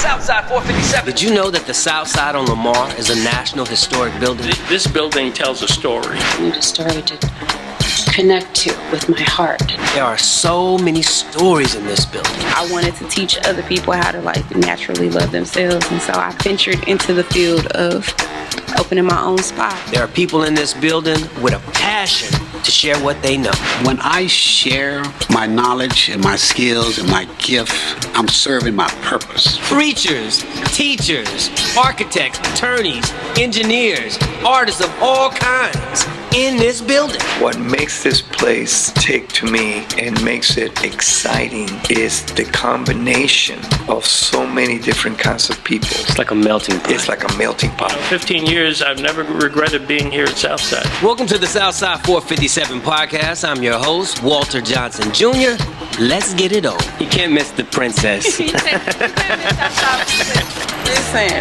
Southside 457. Did you know that the Southside on Lamar is a National Historic Building? This building tells a story. I need a story to connect to with my heart. There are so many stories in this building. I wanted to teach other people how to naturally love themselves, and so I ventured into the field of opening my own spot. There are people in this building with a passion to share what they know. When I share my knowledge and my skills and my gift, I'm serving my purpose. Preachers, teachers, architects, attorneys, engineers, artists of all kinds in this building. What makes this place tick to me and makes it exciting is the combination of so many different kinds of people. It's like a melting pot. It's like a melting pot. 15 years, I've never regretted being here at Southside. Welcome to the Southside 457 podcast. I'm your host, Walter Johnson Jr. Let's get it on. You can't miss the princess.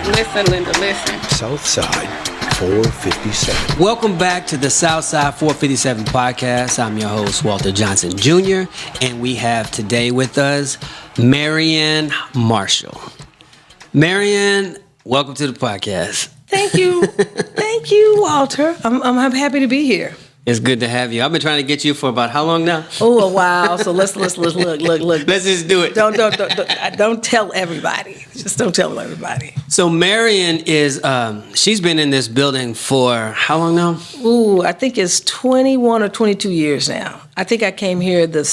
Listen, Linda, listen. Southside 457. Welcome back to the Southside 457 podcast. I'm your host, Walter Johnson Jr., and we have today with us Marion Marshall. Marion, welcome to the podcast. Thank you. Thank you, Walter. I'm happy to be here. It's good to have you. I've been trying to get you for about how long now? Oh, a while. So let's look. Let's just do it. Don't tell everybody. Just don't tell everybody. So Marion is she's been in this building for how long now? Ooh, I think it's 21 or 22 years now. I think I came here the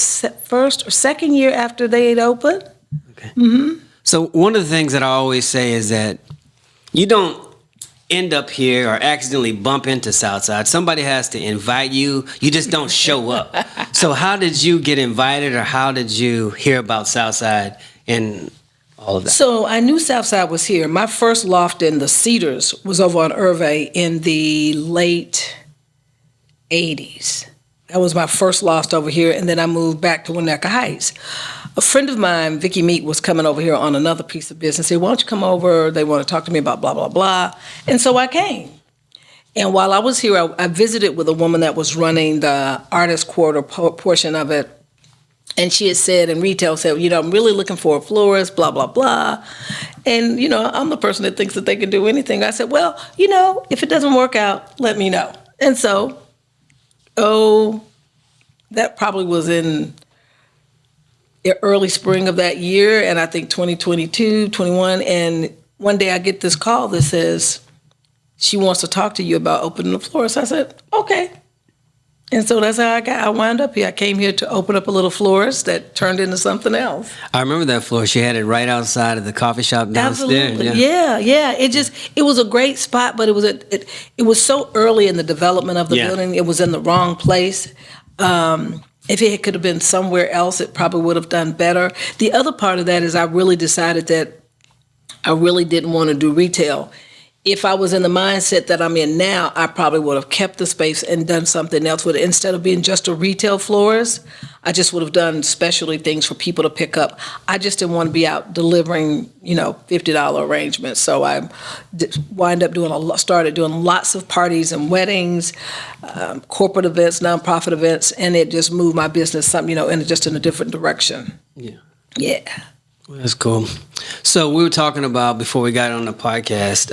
first or second year after they had opened. Okay. Mm-hmm. So one of the things that I always say is that you don't end up here or accidentally bump into Southside. Somebody has to invite you. You just don't show up. So how did you get invited, or how did you hear about Southside and all of that? So I knew Southside was here. My first loft in the Cedars was over on Irvay in the late 80s. That was my first loft over here, and then I moved back to Winnetka Heights. A friend of mine, Vicky Meat, was coming over here on another piece of business. He said, why don't you come over? They want to talk to me about blah, blah, blah. And so I came. And while I was here, I visited with a woman that was running the artist quarter portion of it. And she had said, in retail, said, I'm really looking for a florist, blah, blah, blah. And, I'm the person that thinks that they can do anything. I said, well, if it doesn't work out, let me know. And so, that probably was in early spring of that year, and I think 2022, 21, and one day I get this call that says, she wants to talk to you about opening the florist. I said, okay. And so that's how I wound up here. I came here to open up a little florist that turned into something else. I remember that floor. She had it right outside of the coffee shop downstairs. Absolutely. Yeah. It was a great spot, but it was so early in the development of the building. It was in the wrong place. If it could have been somewhere else, it probably would have done better. The other part of that is I really decided that I really didn't want to do retail. If I was in the mindset that I'm in now, I probably would have kept the space and done something else with it. Instead of being just a retail florist, I just would have done specialty things for people to pick up. I just didn't want to be out delivering, $50 arrangements. So I started doing lots of parties and weddings, corporate events, nonprofit events, and it just moved my business in a different direction. Yeah. Well, that's cool. So we were talking about, before we got on the podcast,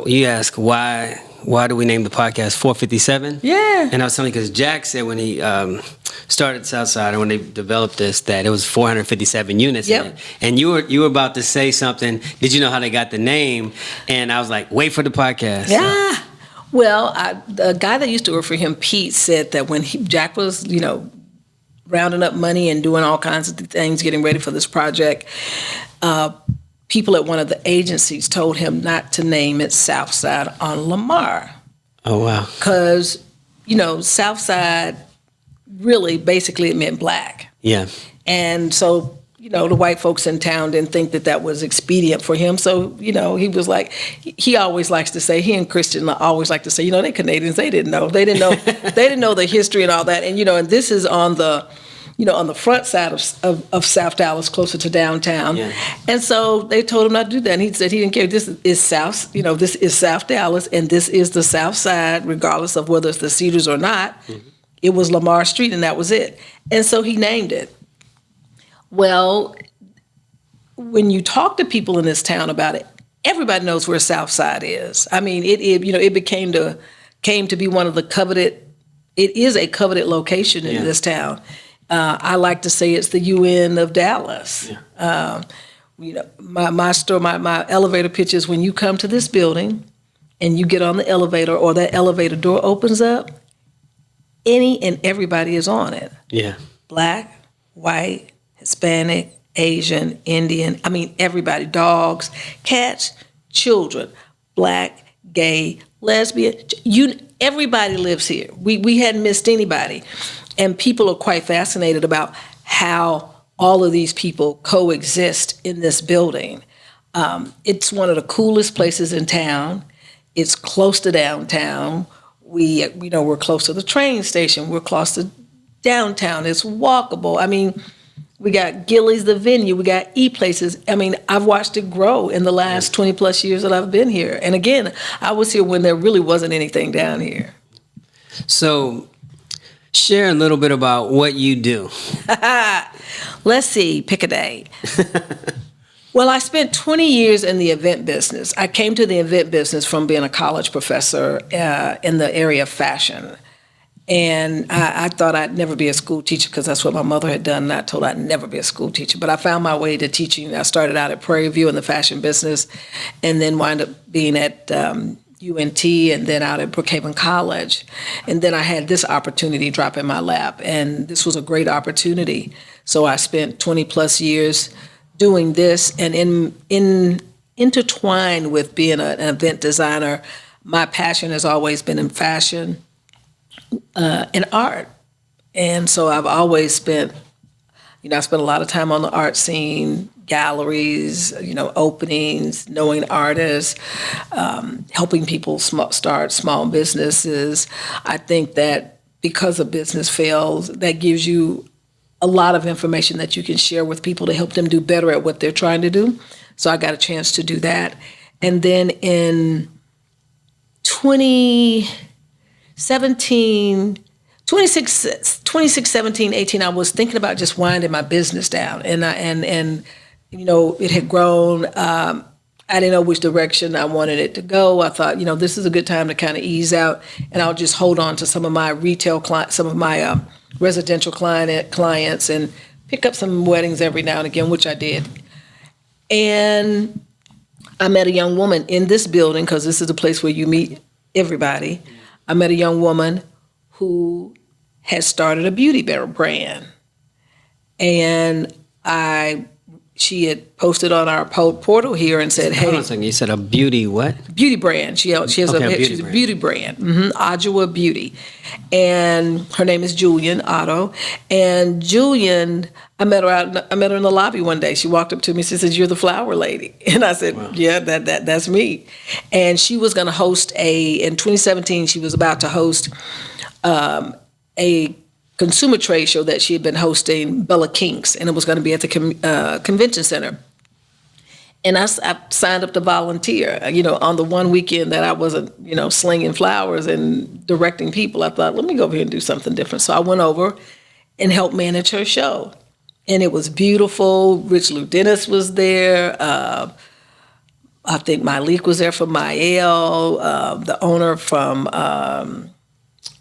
you asked why do we name the podcast 457? Yeah. And I was telling you because Jack said when he started Southside, and when they developed this, that it was 457 units. Yep. In it. And you were about to say something. Did you know how they got the name? And I was like, wait for the podcast. Yeah. So. Well, the guy that used to work for him, Pete, said that when Jack was, rounding up money and doing all kinds of things, getting ready for this project, people at one of the agencies told him not to name it Southside on Lamar. Oh, wow. Because, Southside, really, basically it meant black. Yeah. And so, the white folks in town didn't think that was expedient for him. So, he was like, he always likes to say, he and Christian always like to say, they Canadians, they didn't know. They didn't know the history and all that. And, and this is on the, on the front side of South Dallas, closer to downtown. Yeah. And so they told him not to do that. And he said he didn't care. This is South, this is South Dallas, and this is the South Side, regardless of whether it's the Cedars or not. Mm-hmm. It was Lamar Street, and that was it. And so he named it. Well, when you talk to people in this town about it, everybody knows where Southside is. I mean, it came to be one of the coveted. It is a coveted location in this town. I like to say it's the UN of Dallas. Yeah. My elevator pitch is, when you come to this building and you get on the elevator, or that elevator door opens up, any and everybody is on it. Yeah. Black, white, Hispanic, Asian, Indian. I mean, everybody. Dogs, cats, children, black, gay, lesbian. Everybody lives here. We hadn't missed anybody. And people are quite fascinated about how all of these people coexist in this building. It's one of the coolest places in town. It's close to downtown. We're close to the train station. We're close to downtown. It's walkable. I mean, we got Gillies, the venue. We got E-Places. I mean, I've watched it grow in the last 20 plus years that I've been here. And again, I was here when there really wasn't anything down here. So share a little bit about what you do. Let's see, pick a day. Well, I spent 20 years in the event business. I came to the event business from being a college professor in the area of fashion. And I thought I'd never be a school teacher because that's what my mother had done. And I told her I'd never be a school teacher. But I found my way to teaching. I started out at Prairie View in the fashion business, and then wound up being at UNT, and then out at Brookhaven College. And then I had this opportunity drop in my lap, and this was a great opportunity. So I spent 20 plus years doing this, and intertwined with being an event designer. My passion has always been in fashion and art. And so I've always spent a lot of time on the art scene, galleries, openings, knowing artists, helping people start small businesses. I think that because a business fails, that gives you a lot of information that you can share with people to help them do better at what they're trying to do. So I got a chance to do that. And then in 2017, 17, 18, I was thinking about just winding my business down. And it had grown. I didn't know which direction I wanted it to go. I thought, this is a good time to kind of ease out, and I'll just hold on to some of my retail clients, some of my residential clients, and pick up some weddings every now and again, which I did. And I met a young woman in this building, because this is a place where you meet everybody. I met a young woman who had started a beauty brand, and she had posted on our portal here and said, "Hey, hold on a second. You said a beauty what? Beauty brand. She's a beauty brand. Adjoa Beauty, and her name is Julian Otto. And Julian, I met her in the lobby one day. She walked up to me. She said, "You're the flower lady," and I said, "Wow. Yeah, that's me." And she was going to host in 2017. She was about to host a consumer trade show that she had been hosting, Bella Kinks, and it was going to be at the convention center. And I signed up to volunteer. On the one weekend that I wasn't, slinging flowers and directing people, I thought, let me go over here and do something different. So I went over and helped manage her show. And it was beautiful. Rich Lou Dennis was there. I think Malik was there from Mael. The owner from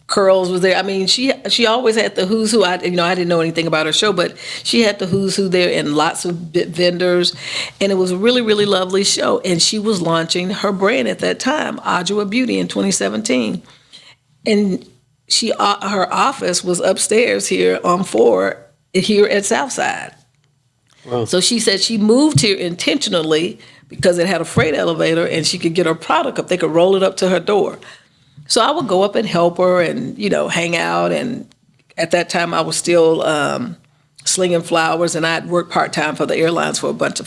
Curls was there. I mean, she always had the who's who. I didn't know anything about her show, but she had the who's who there and lots of vendors, and it was a really, really lovely show. And she was launching her brand at that time, Adjoa Beauty, in 2017. And her office was upstairs here on 4 here at Southside. Wow. So she said she moved here intentionally because it had a freight elevator and she could get her product up. They could roll it up to her door. So I would go up and help her and, hang out. And at that time, I was still slinging flowers, and I'd worked part-time for the airlines for a bunch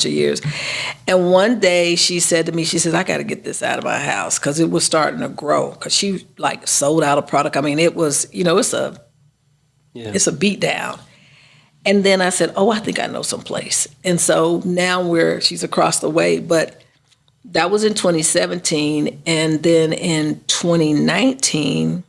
of years. And one day she said to me, she says, "I got to get this out of my house," because it was starting to grow, because she sold out a product. I mean, it was, it's a beat down. And then I said, "Oh, I think I know some place." And so now she's across the way, but that was in 2017, and then in 2019,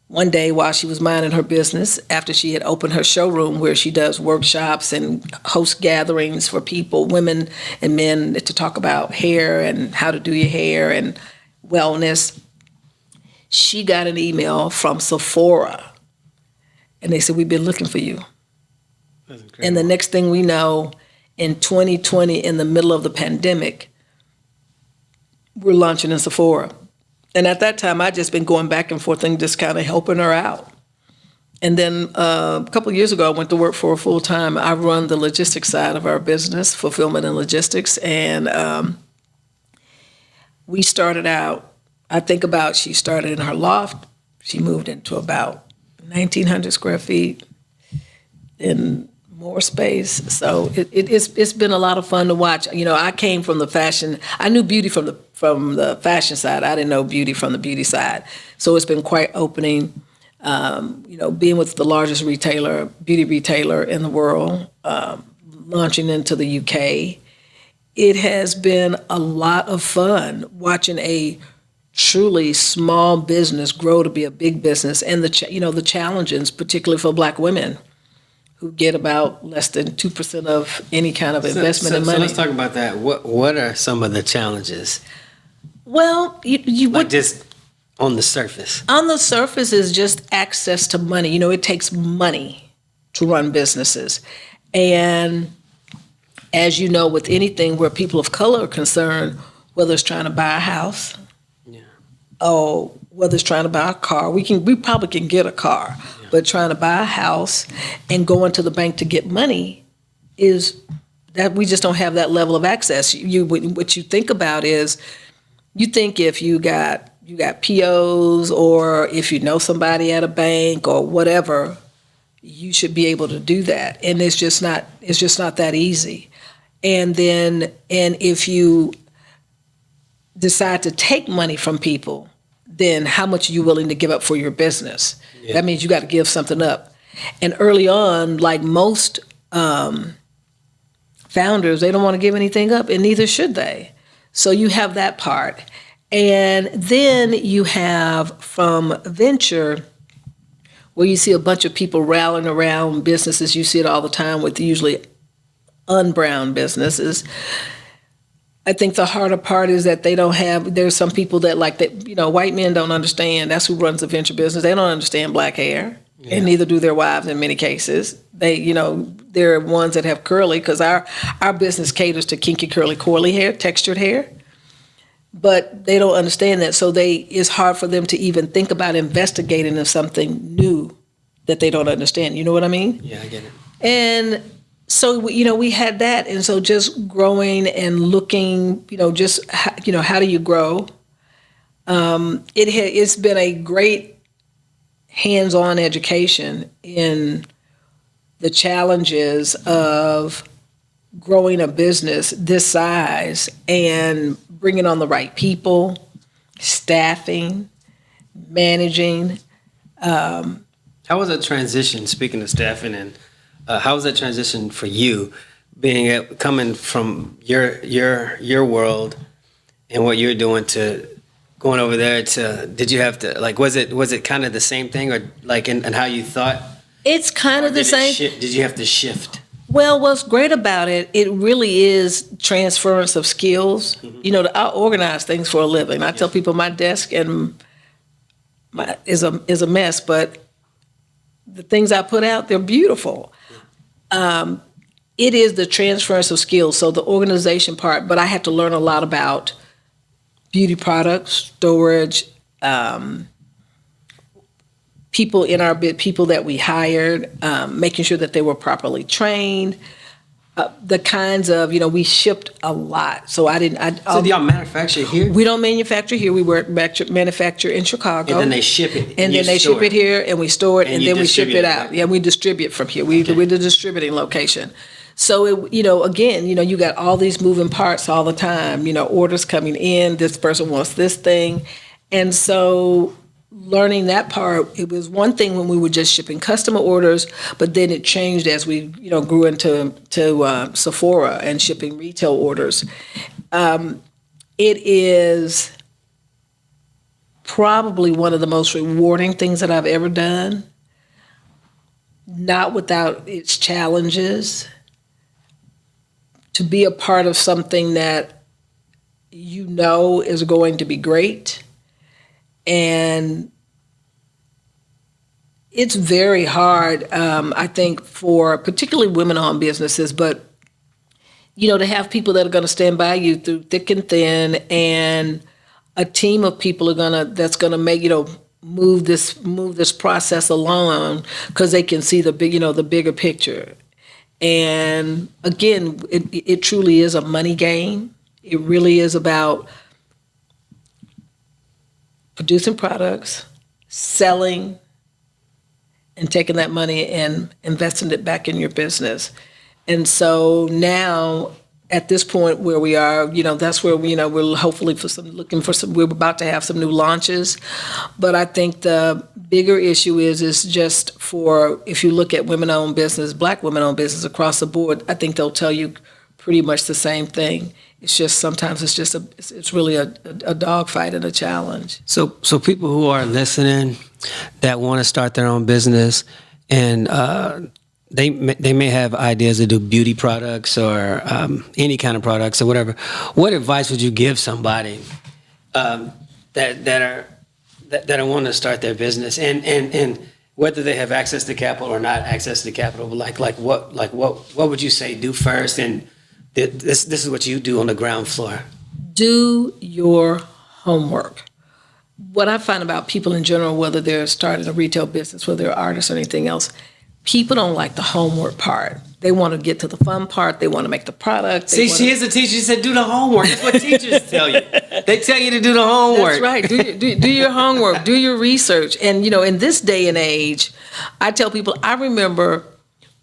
one day while she was minding her business, after she had opened her showroom where she does workshops and host gatherings for people, women and men, to talk about hair and how to do your hair and wellness, she got an email from Sephora. And they said, we've been looking for you. And the next thing we know, in 2020, in the middle of the pandemic, we're launching in Sephora. And at that time, I'd just been going back and forth and just kind of helping her out. And then a couple of years ago, I went to work for her full time. I run the logistics side of our business, fulfillment and logistics. And we started out, she started in her loft. She moved into about 1,900 square feet and more space. So it's been a lot of fun to watch. You know, I came from the fashion. I knew beauty from the fashion side. I didn't know beauty from the beauty side. So it's been quite opening. You know, being with the largest beauty retailer in the world, launching into the UK. It has been a lot of fun watching a truly small business grow to be a big business, and the challenges, particularly for Black women, who get about less than 2% of any kind of investment in money. So let's talk about that. What are some of the challenges? Well, Just on the surface. On the surface is just access to money. You know, it takes money to run businesses. And as you know, with anything where people of color are concerned, whether it's trying to buy a house, or whether it's trying to buy a car, we probably can get a car. But trying to buy a house and going to the bank to get money is that we just don't have that level of access. What you think about is, you think if you got POs, or if you know somebody at a bank or whatever, you should be able to do that. And it's just not that easy. And if you decide to take money from people, then how much are you willing to give up for your business? Yeah. That means you got to give something up. And early on, like most founders, they don't want to give anything up, and neither should they. So you have that part. And then you have from venture, where you see a bunch of people rallying around businesses. You see it all the time with usually unbrown businesses. I think the harder part is that there's some people that white men don't understand. That's who runs the venture business. They don't understand Black hair, and neither do their wives in many cases. There are ones that have curly, because our business caters to kinky, curly, coily hair, textured hair. But they don't understand that, so it's hard for them to even think about investigating in something new that they don't understand. You know what I mean? Yeah, I get it. And so, we had that. And so just growing and looking, how do you grow? It's been a great hands-on education in the challenges of growing a business this size and bringing on the right people, staffing, managing. How was that transition, speaking of staffing, and how was that transition for you, coming from your world and what you're doing to going over there to? Did you have to was it kind of the same thing, or and how you thought? It's kind of the same. Did you have to shift? Well, what's great about it really is transference of skills. Mm-hmm. I organize things for a living. I tell people my desk is a mess, but the things I put out, they're beautiful. It is the transference of skills, so the organization part, but I had to learn a lot about beauty products, storage, people that we hired, making sure that they were properly trained, the kinds of, we shipped a lot. So So do y'all manufacture here? We don't manufacture here. We manufacture in Chicago. And then they ship it. And then they ship it here, and we store it, and then we ship it out. Yeah, we distribute from here. We're the distributing location. So, again, you got all these moving parts all the time, orders coming in, this person wants this thing. And so learning that part, it was one thing when we were just shipping customer orders, but then it changed as we, grew into Sephora and shipping retail orders. It is probably one of the most rewarding things that I've ever done, not without its challenges. To be a part of something that you know is going to be great. And it's very hard, I think, for particularly women-owned businesses, but, to have people that are going to stand by you through thick and thin, and a team of people that's going to make, move this process along because they can see the bigger picture. And again, it truly is a money game. It really is about producing products, selling, and taking that money and investing it back in your business. And now, at this point where we are, that's where we're hopefully we're about to have some new launches. But I think the bigger issue is just for, if you look at women-owned business, Black women-owned business across the board, I think they'll tell you pretty much the same thing. It's just sometimes it's really a dogfight and a challenge. So people who are listening that want to start their own business, and they may have ideas to do beauty products or any kind of products or whatever. What advice would you give somebody that are wanting to start their business, and whether they have access to capital or not access to capital? What would you say do first? And this is what you do on the ground floor. Do your homework. What I find about people in general, whether they're starting a retail business, whether they're artists or anything else, people don't like the homework part. They want to get to the fun part. They want to make the product. She is a teacher. She said, do the homework. That's what teachers tell you. They tell you to do the homework. That's right. Do your homework. Do your research. And, in this day and age, I tell people, I remember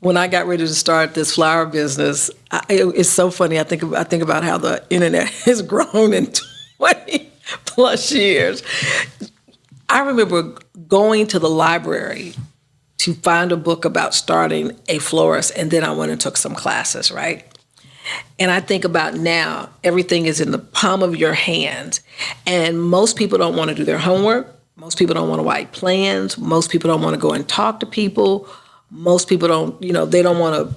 when I got ready to start this flower business, it's so funny. I think about how the internet has grown in 20 plus years. I remember going to the library to find a book about starting a florist, and then I went and took some classes, right? And I think about now, everything is in the palm of your hand, and most people don't want to do their homework. Most people don't want to write plans. Most people don't want to go and talk to people. Most people don't, they don't want to,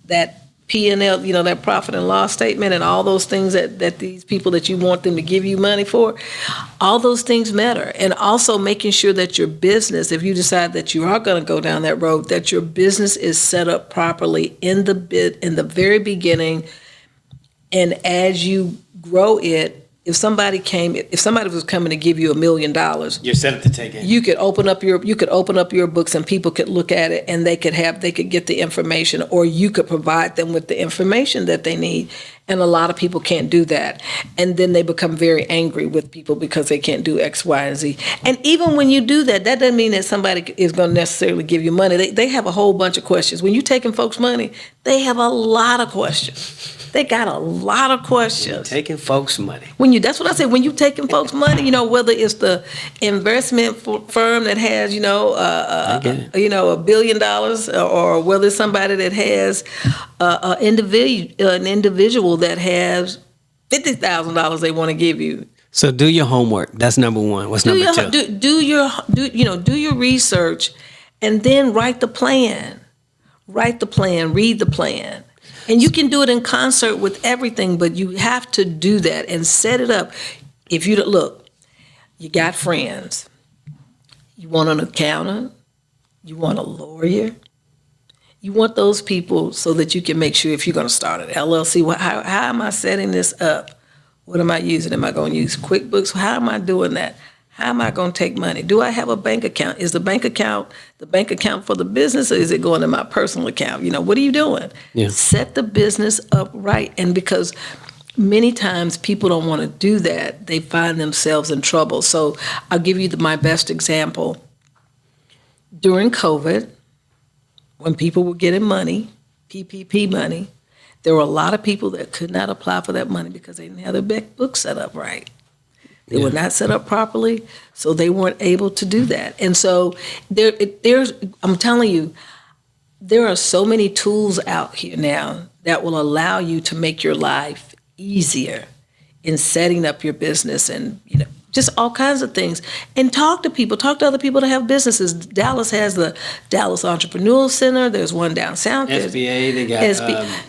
that P&L, that profit and loss statement and all those things that these people that you want them to give you money for, all those things matter. And also making sure that your business, if you decide that you are going to go down that road, that your business is set up properly in the very beginning. And as you grow it, if somebody was coming to give you $1 million, you're set up to take it. You could open up your books and people could look at it and they could get the information, or you could provide them with the information that they need. And a lot of people can't do that. And then they become very angry with people because they can't do X, Y, and Z. And even when you do that, that doesn't mean that somebody is going to necessarily give you money. They have a whole bunch of questions. When you're taking folks' money, they have a lot of questions. They got a lot of questions. Taking folks' money. That's what I say. When you taking folks' money, whether it's the investment firm that has, $1 billion, or whether it's somebody that has an individual that has $50,000 they want to give you. So do your homework. That's number one. What's number two? Do your research, and then write the plan. Write the plan. Read the plan. And you can do it in concert with everything, but you have to do that and set it up. If you look, you got friends. You want an accountant. You want a lawyer. You want those people so that you can make sure if you're going to start an LLC, how am I setting this up? What am I using? Am I going to use QuickBooks? How am I doing that? How am I going to take money? Do I have a bank account? Is the bank account for the business, or is it going to my personal account? What are you doing? Yeah. Set the business up right. And because many times people don't want to do that, they find themselves in trouble. So I'll give you my best example. During COVID, when people were getting money, PPP money, there were a lot of people that could not apply for that money because they didn't have their books set up right. They were not set up properly, so they weren't able to do that. And so I'm telling you, there are so many tools out here now that will allow you to make your life easier in setting up your business and just all kinds of things. And talk to people, talk to other people that have businesses. Dallas has the Dallas Entrepreneurial Center. There's one down south. SBA, they got,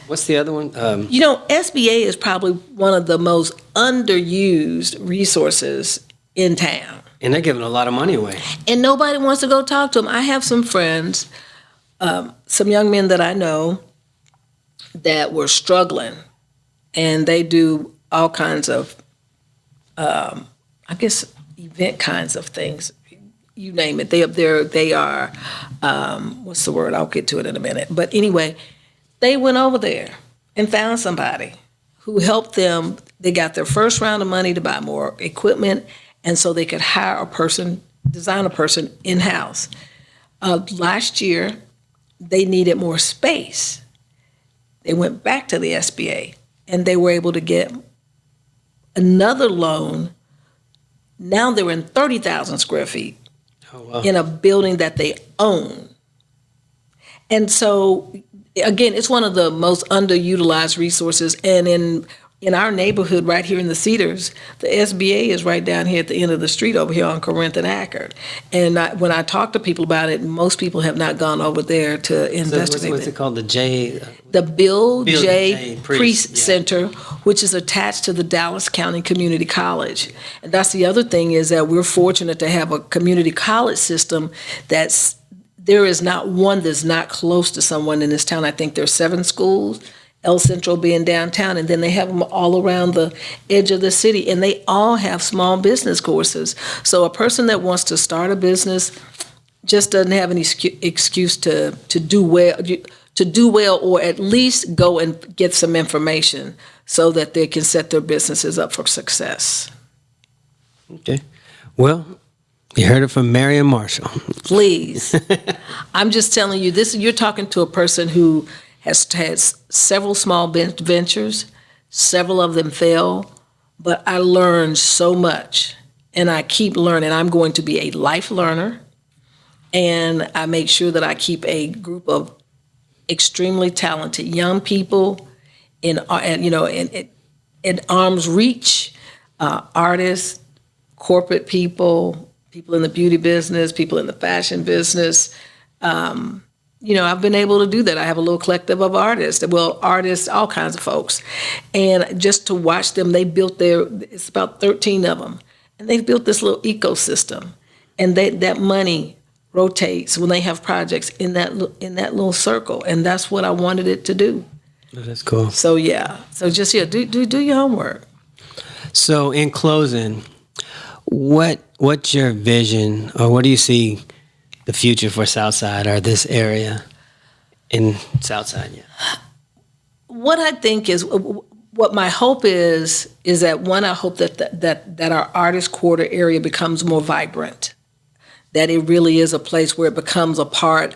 what's the other one? SBA is probably one of the most underused resources in town. And they're giving a lot of money away. And nobody wants to go talk to them. I have some friends, some young men that I know that were struggling, and they do all kinds of, event kinds of things. You name it. They are, what's the word? I'll get to it in a minute. But anyway, they went over there and found somebody who helped them. They got their first round of money to buy more equipment, and so they could hire a person, design a person in-house. Last year, they needed more space. They went back to the SBA, and they were able to get another loan. Now they're in 30,000 square feet in a building that they own. And so, again, it's one of the most underutilized resources. And in our neighborhood right here in the Cedars, the SBA is right down here at the end of the street over here on Corinth and Ackerd. And when I talk to people about it, most people have not gone over there to investigate. What's it called? The Bill J. Priest Center, which is attached to the Dallas County Community College. And that's the other thing, is that we're fortunate to have a community college system there is not one that's not close to someone in this town. I think there's 7 schools. El Centro being downtown, and then they have them all around the edge of the city, and they all have small business courses. So a person that wants to start a business just doesn't have any excuse to do well, or at least go and get some information so that they can set their businesses up for success. Okay. Well, you heard it from Marion Marshall. Please. I'm just telling you this. You're talking to a person who has had several small ventures. Several of them fail, but I learned so much, and I keep learning. I'm going to be a life learner, and I make sure that I keep a group of extremely talented young people in arm's reach, artists, corporate people in the beauty business, people in the fashion business. I've been able to do that. I have a little collective of artists, all kinds of folks. And just to watch them, it's about 13 of them, and they've built this little ecosystem. And that money rotates when they have projects in that little circle. And that's what I wanted it to do. Oh, that's cool. So, yeah. So just, do your homework. So in closing, what's your vision, or what do you see the future for Southside, or this area in Southside? Yeah. What I think is, what my hope is that, one, I hope that our Artist Quarter area becomes more vibrant, that it really is a place where it becomes a part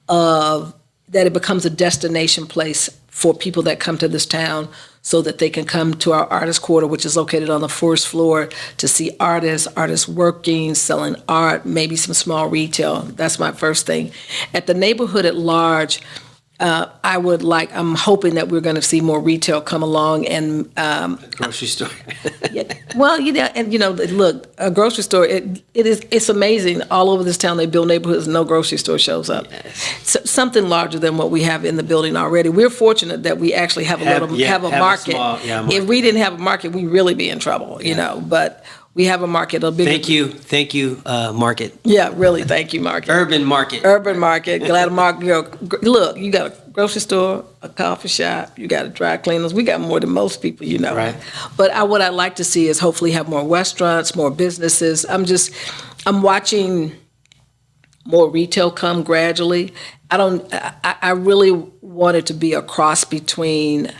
of, that it becomes a destination place for people that come to this town, so that they can come to our Artist Quarter, which is located on the first floor, to see artists working, selling art, maybe some small retail. That's my first thing. At the neighborhood at large, I'm hoping that we're going to see more retail come along, and grocery store. Look, a grocery store. It's amazing. All over this town, they build neighborhoods, no grocery store shows up. Yes. So, something larger than what we have in the building already. We're fortunate that we actually have a market. market. If we didn't have a market, we'd really be in trouble. But we have a market. Thank you, market. Yeah, really. Thank you, market. Urban market. Glad market. Look, you got a grocery store, a coffee shop, you got a dry cleaners. We got more than most people, Right. But what I'd like to see is hopefully have more restaurants, more businesses. I'm watching more retail come gradually. I really want it to be a cross between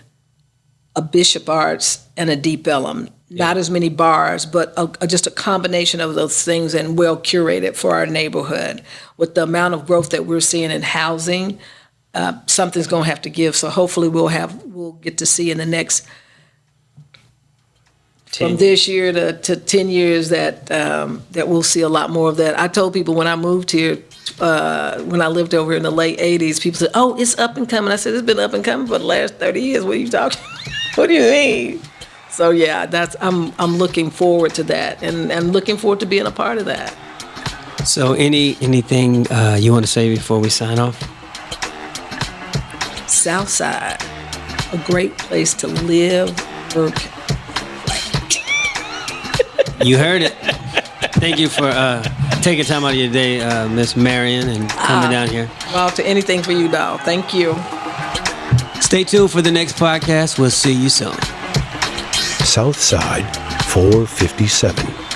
a Bishop Arts and a Deep Ellum. Not as many bars, but just a combination of those things, and well curated for our neighborhood. With the amount of growth that we're seeing in housing, something's going to have to give. So hopefully we'll get to see in the next, from this year to 10 years, that we'll see a lot more of that. I told people when I moved here, when I lived over in the late 80s, people said, "Oh, it's up and coming." I said, "It's been up and coming for the last 30 years. What are you talking? What do you mean?" So yeah, I'm looking forward to that, and looking forward to being a part of that. So anything you want to say before we sign off? Southside, a great place to live, work. You heard it. Thank you for taking time out of your day, Miss Marion, and coming down here. Well, to anything for you, doll. Thank you. Stay tuned for the next podcast. We'll see you soon. Southside 457.